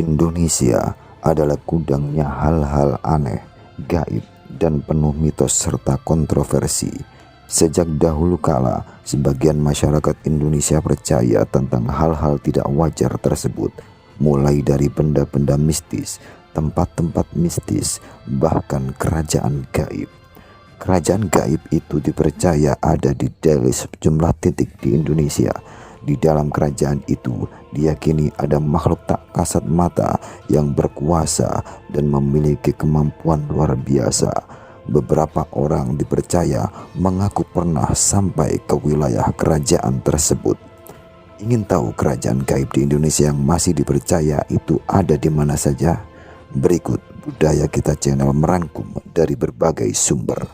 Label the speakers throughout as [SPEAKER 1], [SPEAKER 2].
[SPEAKER 1] Indonesia adalah gudangnya hal-hal aneh, gaib, dan penuh mitos serta kontroversi. Sejak dahulu kala, sebagian masyarakat Indonesia percaya tentang hal-hal tidak wajar tersebut, mulai dari benda-benda mistis, tempat-tempat mistis, bahkan kerajaan gaib. Kerajaan gaib itu dipercaya ada di sejumlah titik di Indonesia. Di dalam kerajaan itu diyakini ada makhluk tak kasat mata yang berkuasa dan memiliki kemampuan luar biasa. Beberapa orang dipercaya mengaku pernah sampai ke wilayah kerajaan tersebut. Ingin tahu kerajaan gaib di Indonesia yang masih dipercaya itu ada di mana saja? Berikut Budaya Kita Channel merangkum dari berbagai sumber.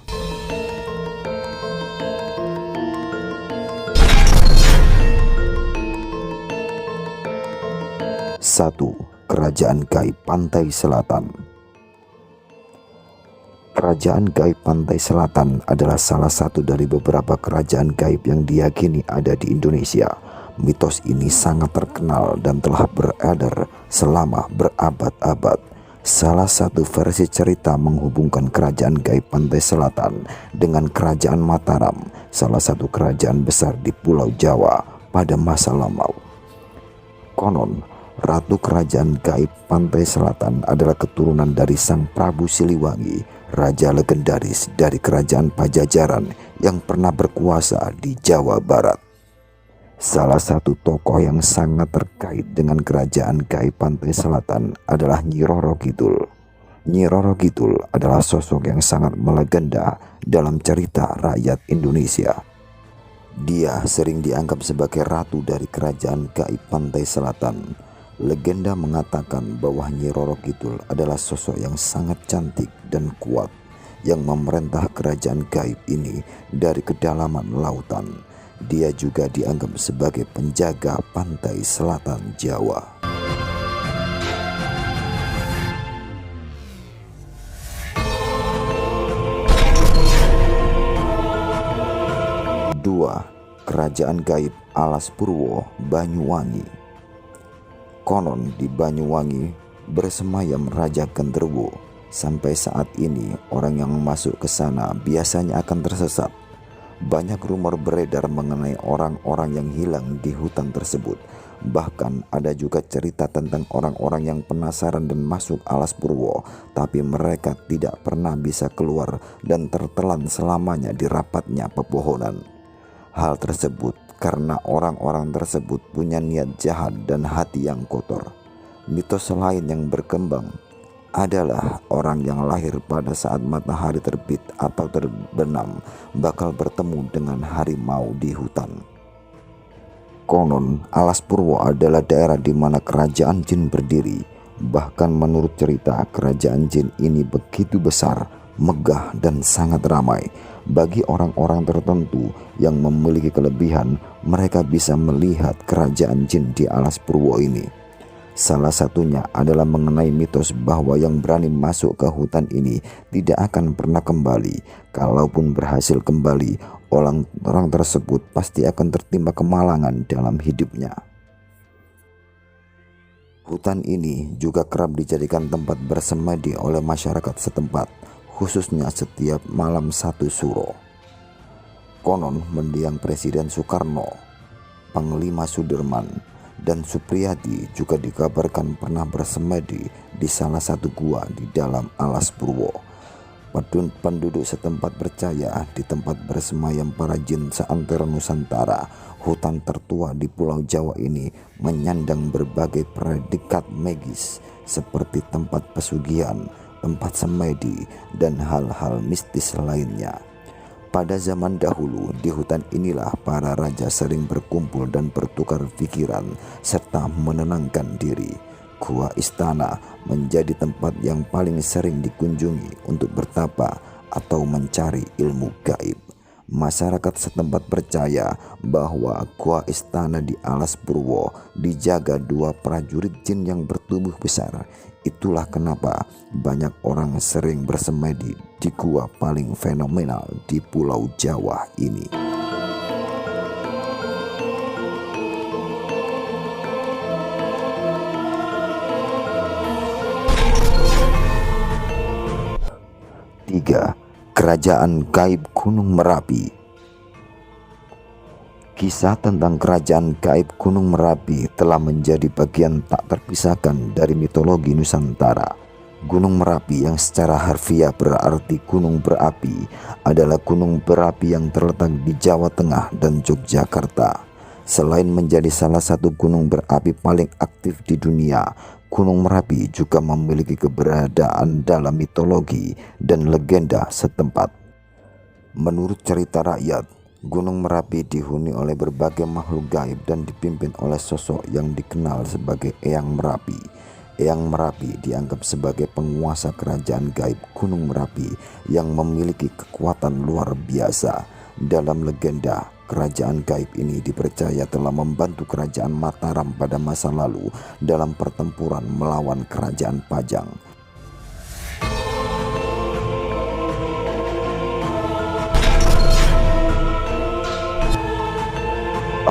[SPEAKER 1] 1. Kerajaan Gaib Pantai Selatan. Kerajaan Gaib Pantai Selatan adalah salah satu dari beberapa kerajaan gaib yang diyakini ada di Indonesia. Mitos ini sangat terkenal dan telah beredar selama berabad-abad. Salah satu versi cerita menghubungkan kerajaan gaib Pantai Selatan dengan kerajaan Mataram, salah satu kerajaan besar di Pulau Jawa pada masa lampau. Konon, Ratu Kerajaan Gaib Pantai Selatan adalah keturunan dari Sang Prabu Siliwangi, raja legendaris dari Kerajaan Pajajaran yang pernah berkuasa di Jawa Barat. Salah satu tokoh yang sangat terkait dengan Kerajaan Gaib Pantai Selatan adalah Nyi Roro Kidul. Nyi Roro Kidul adalah sosok yang sangat melegenda dalam cerita rakyat Indonesia. Dia sering dianggap sebagai ratu dari Kerajaan Gaib Pantai Selatan. Legenda mengatakan bahwa Nyi Roro Kidul adalah sosok yang sangat cantik dan kuat yang memerintah kerajaan gaib ini dari kedalaman lautan. Dia juga dianggap sebagai penjaga pantai selatan Jawa. 2. Kerajaan Gaib Alas Purwo, Banyuwangi. Konon di Banyuwangi bersemayam Raja Genderuwo. Sampai saat ini orang yang masuk ke sana biasanya akan tersesat. Banyak rumor beredar mengenai orang-orang yang hilang di hutan tersebut. Bahkan ada juga cerita tentang orang-orang yang penasaran dan masuk Alas Purwo, tapi mereka tidak pernah bisa keluar dan tertelan selamanya di rapatnya pepohonan. Hal tersebut karena orang-orang tersebut punya niat jahat dan hati yang kotor. Mitos lain yang berkembang adalah orang yang lahir pada saat matahari terbit atau terbenam bakal bertemu dengan harimau di hutan. Konon Alas Purwo adalah daerah di mana kerajaan jin berdiri. Bahkan menurut cerita, kerajaan jin ini begitu besar, megah, dan sangat ramai. Bagi orang-orang tertentu yang memiliki kelebihan, mereka bisa melihat kerajaan jin di Alas Purwo ini. Salah satunya adalah mengenai mitos bahwa yang berani masuk ke hutan ini tidak akan pernah kembali. Kalaupun berhasil kembali, orang tersebut pasti akan tertimpa kemalangan dalam hidupnya. Hutan ini juga kerap dijadikan tempat bersemedi oleh masyarakat setempat, khususnya setiap malam 1 Suro. Konon mendiang Presiden Soekarno, Panglima Sudirman, dan Supriyadi juga dikabarkan pernah bersemedi di salah satu gua di dalam Alas Purwo. Penduduk setempat percaya di tempat bersemayam para jin seantero Nusantara, hutan tertua di Pulau Jawa ini menyandang berbagai predikat magis seperti tempat pesugihan, tempat semedi, dan hal-hal mistis lainnya. Pada zaman dahulu, di hutan inilah para raja sering berkumpul dan bertukar pikiran serta menenangkan diri. Gua Istana menjadi tempat yang paling sering dikunjungi untuk bertapa atau mencari ilmu gaib. Masyarakat setempat percaya bahwa Gua Istana di Alas Purwo dijaga 2 prajurit jin yang bertubuh besar. Itulah kenapa banyak orang sering bersemedi di gua paling fenomenal di Pulau Jawa ini. 3. 3. Kerajaan Gaib Gunung Merapi. Kisah tentang kerajaan gaib Gunung Merapi telah menjadi bagian tak terpisahkan dari mitologi Nusantara. Gunung Merapi yang secara harfiah berarti gunung berapi adalah gunung berapi yang terletak di Jawa Tengah dan Yogyakarta. Selain menjadi salah satu gunung berapi paling aktif di dunia, Gunung Merapi juga memiliki keberadaan dalam mitologi dan legenda setempat. Menurut cerita rakyat, Gunung Merapi dihuni oleh berbagai makhluk gaib dan dipimpin oleh sosok yang dikenal sebagai Eyang Merapi. Eyang Merapi dianggap sebagai penguasa kerajaan gaib Gunung Merapi yang memiliki kekuatan luar biasa. Dalam legenda, kerajaan gaib ini dipercaya telah membantu kerajaan Mataram pada masa lalu dalam pertempuran melawan kerajaan Pajang.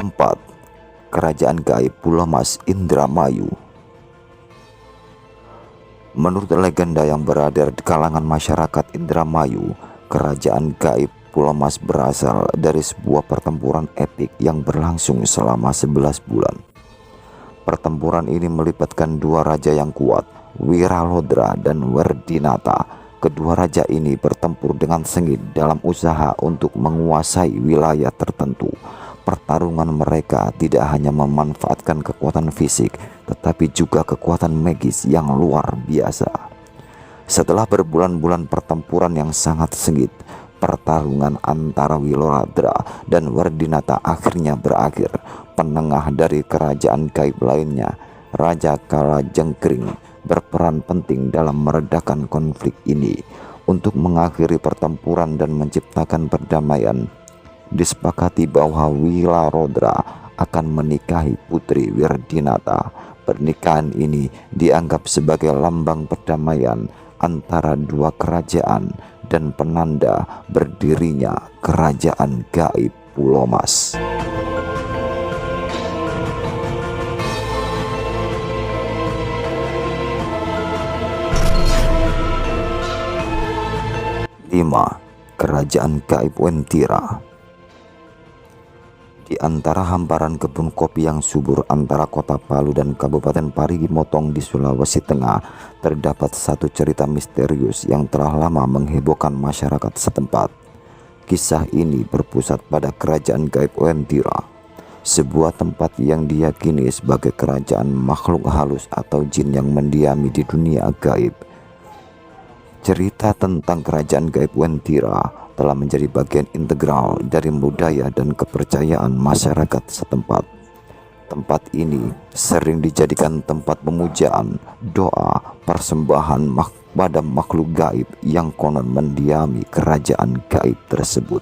[SPEAKER 1] 4. Kerajaan gaib Pulau Mas Indramayu. Menurut legenda yang beredar di kalangan masyarakat Indramayu, kerajaan gaib Pulau Mas berasal dari sebuah pertempuran epik yang berlangsung selama 11 bulan. Pertempuran ini melibatkan dua raja yang kuat, Wiralodra dan Werdinata. Kedua raja ini bertempur dengan sengit dalam usaha untuk menguasai wilayah tertentu. Pertarungan mereka tidak hanya memanfaatkan kekuatan fisik, tetapi juga kekuatan magis yang luar biasa. Setelah berbulan-bulan pertempuran yang sangat sengit, pertarungan antara Wiralodra dan Werdinata akhirnya berakhir. Penengah dari kerajaan gaib lainnya, Raja Kalajengkring, berperan penting dalam meredakan konflik ini. Untuk mengakhiri pertempuran dan menciptakan perdamaian, disepakati bahwa Wiralodra akan menikahi putri Werdinata. Pernikahan ini dianggap sebagai lambang perdamaian antara dua kerajaan dan penanda berdirinya kerajaan gaib Pulau Mas. 5. Kerajaan gaib Wentira. Di antara hamparan kebun kopi yang subur antara kota Palu dan Kabupaten Parigi Motong di Sulawesi Tengah, terdapat satu cerita misterius yang telah lama menghebohkan masyarakat setempat. Kisah ini berpusat pada kerajaan gaib Wentira, sebuah tempat yang diyakini sebagai kerajaan makhluk halus atau jin yang mendiami di dunia gaib. Cerita tentang kerajaan gaib Wentira telah menjadi bagian integral dari budaya dan kepercayaan masyarakat setempat. Tempat ini sering dijadikan tempat pemujaan, doa, persembahan pada makhluk gaib yang konon mendiami kerajaan gaib tersebut.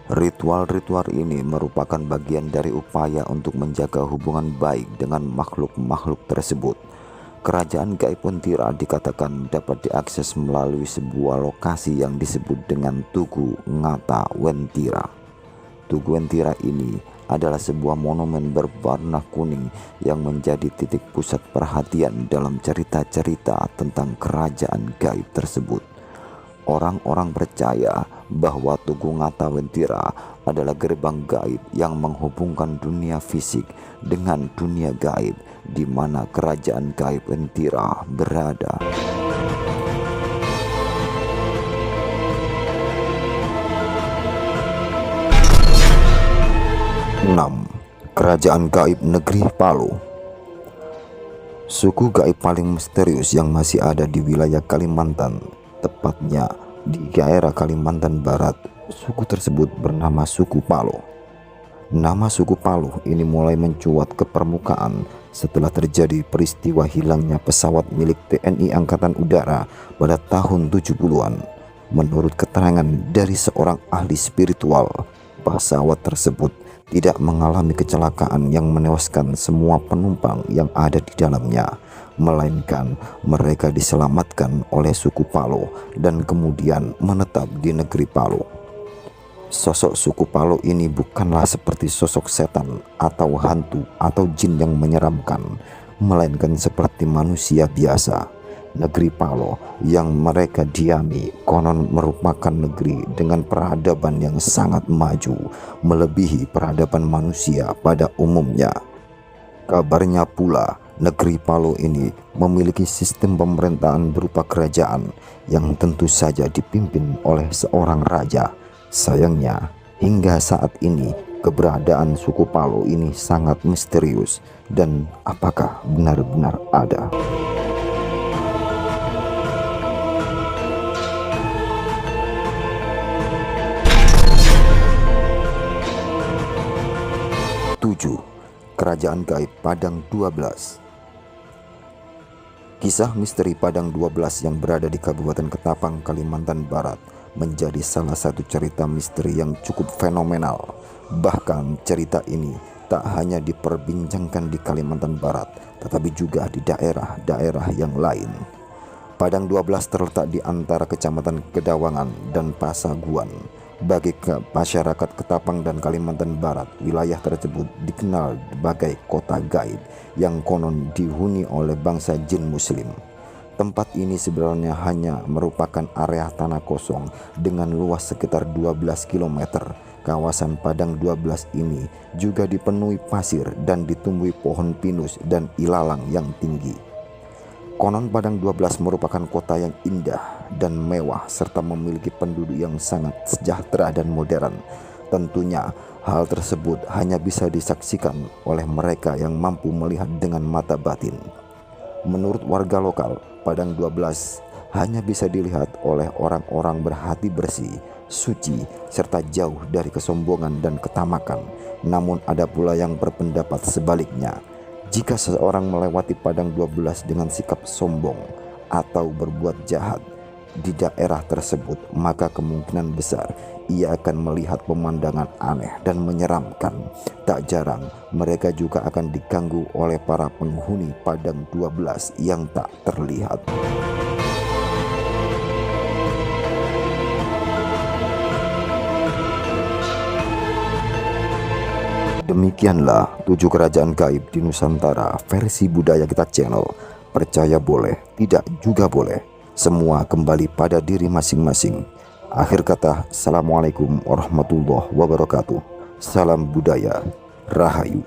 [SPEAKER 1] Ritual-ritual ini merupakan bagian dari upaya untuk menjaga hubungan baik dengan makhluk-makhluk tersebut. Kerajaan gaib Wentira dikatakan dapat diakses melalui sebuah lokasi yang disebut dengan Tugu Ngata Wentira. Tugu Wentira ini adalah sebuah monumen berwarna kuning yang menjadi titik pusat perhatian dalam cerita-cerita tentang kerajaan gaib tersebut. Orang-orang percaya bahwa Tugu Ngata Wentira adalah gerbang gaib yang menghubungkan dunia fisik dengan dunia gaib, di mana kerajaan gaib Wentira berada. 6. Kerajaan gaib negeri Palu. Suku gaib paling misterius yang masih ada di wilayah Kalimantan, tepatnya di daerah Kalimantan Barat. Suku tersebut bernama suku Palu. Nama suku Palu ini mulai mencuat ke permukaan setelah terjadi peristiwa hilangnya pesawat milik TNI Angkatan Udara pada tahun 70-an. Menurut keterangan dari seorang ahli spiritual, pesawat tersebut tidak mengalami kecelakaan yang menewaskan semua penumpang yang ada di dalamnya, melainkan mereka diselamatkan oleh suku Palu dan kemudian menetap di negeri Palu. Sosok suku Palu ini bukanlah seperti sosok setan atau hantu atau jin yang menyeramkan, melainkan seperti manusia biasa. Negeri Palo yang mereka diami konon merupakan negeri dengan peradaban yang sangat maju, melebihi peradaban manusia pada umumnya. Kabarnya pula, negeri Palo ini memiliki sistem pemerintahan berupa kerajaan yang tentu saja dipimpin oleh seorang raja. Sayangnya, hingga saat ini keberadaan suku Palo ini sangat misterius, dan apakah benar-benar ada? Kerajaan Gaib Padang 12. Kisah misteri Padang 12 yang berada di Kabupaten Ketapang, Kalimantan Barat menjadi salah satu cerita misteri yang cukup fenomenal. Bahkan cerita ini tak hanya diperbincangkan di Kalimantan Barat, tetapi juga di daerah-daerah yang lain. Padang 12 terletak di antara Kecamatan Kedawangan dan Pasaguan. Bagi masyarakat Ketapang dan Kalimantan Barat, wilayah tersebut dikenal sebagai kota gaib yang konon dihuni oleh bangsa jin muslim. Tempat ini sebenarnya hanya merupakan area tanah kosong dengan luas sekitar 12 km. Kawasan Padang 12 ini juga dipenuhi pasir dan ditumbuhi pohon pinus dan ilalang yang tinggi. Konon Padang 12 merupakan kota yang indah dan mewah serta memiliki penduduk yang sangat sejahtera dan modern. Tentunya hal tersebut hanya bisa disaksikan oleh mereka yang mampu melihat dengan mata batin. Menurut warga lokal, Padang 12 hanya bisa dilihat oleh orang-orang berhati bersih, suci, serta jauh dari kesombongan dan ketamakan. Namun ada pula yang berpendapat sebaliknya. Jika seseorang melewati Padang 12 dengan sikap sombong atau berbuat jahat di daerah tersebut, maka kemungkinan besar ia akan melihat pemandangan aneh dan menyeramkan. Tak jarang mereka juga akan diganggu oleh para penghuni Padang 12 yang tak terlihat. Demikianlah 7 kerajaan gaib di Nusantara versi Budaya Kita Channel. Percaya boleh, tidak juga boleh. Semua kembali pada diri masing-masing. Akhir kata, Assalamualaikum warahmatullahi wabarakatuh. Salam budaya, Rahayu.